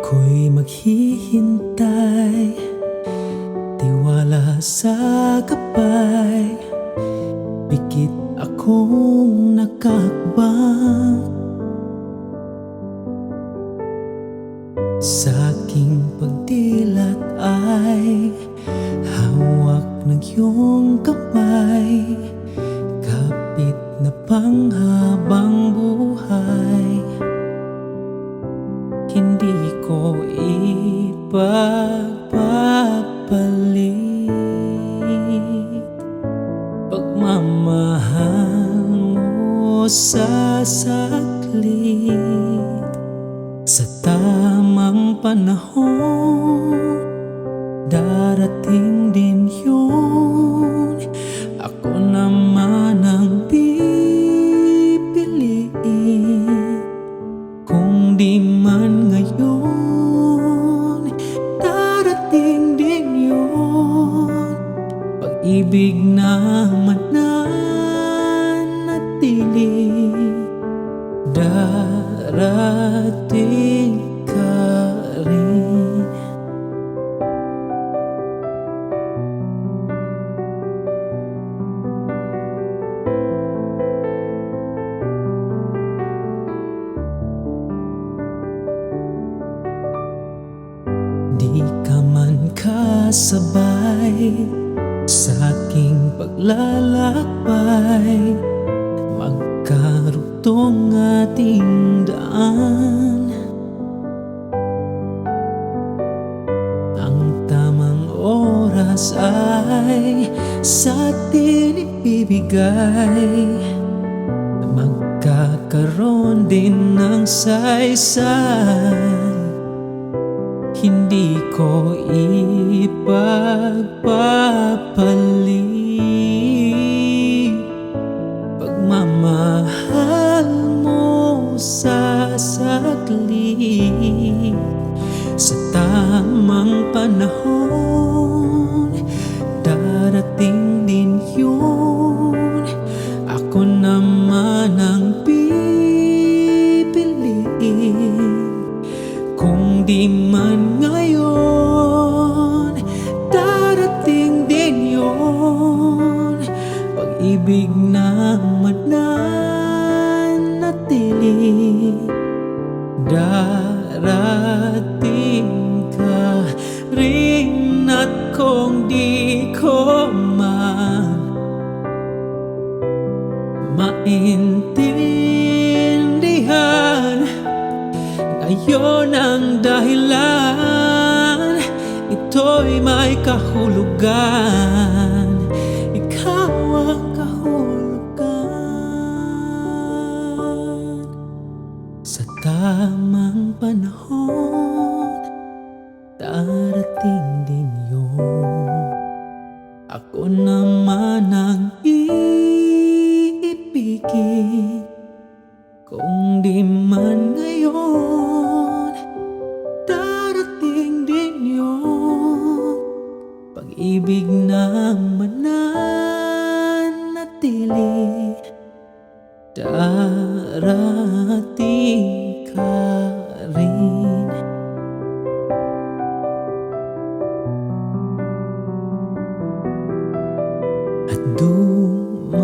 Ako'y maghihintay, tiwala sa gabay. Pikit akong nakakbang sa aking pagdilat ay hawak ng iyong kamay. Kapit na panghabang buhay, hindi ko ipagpapalit pagmamahal mo sa saglit. Sa tamang panahon, darating din yun. Ako naman ang pipiliin. Kung di man ngayon, darating din yun. Pag-ibig na mananatili, darating ka rin. Di ka man kasabay sa aking paglalakbay, magkarugtong ating daan. Ang tamang oras ay sa atin ibibigay. Magkakaroon din ng saysay. Hindi ko ipagpapalit pagmamahal mo sa saglit. Sa tamang panahon, darating din yun. Ako naman ang pipiliin. Kung di man ngayon, darating din yun. Pag-ibig na mananatili, darating ka rin. At kung di ko man maintindihan, ngayon ang dahilan, ito'y may kahulugan. Ikaw ang kahulugan. Sa tamang panahon, darating din yun. Ako naman ang iibigin. Kung di man ngayon, darating din yun. Pag-ibig na mananatili, darating ka rin. At dumating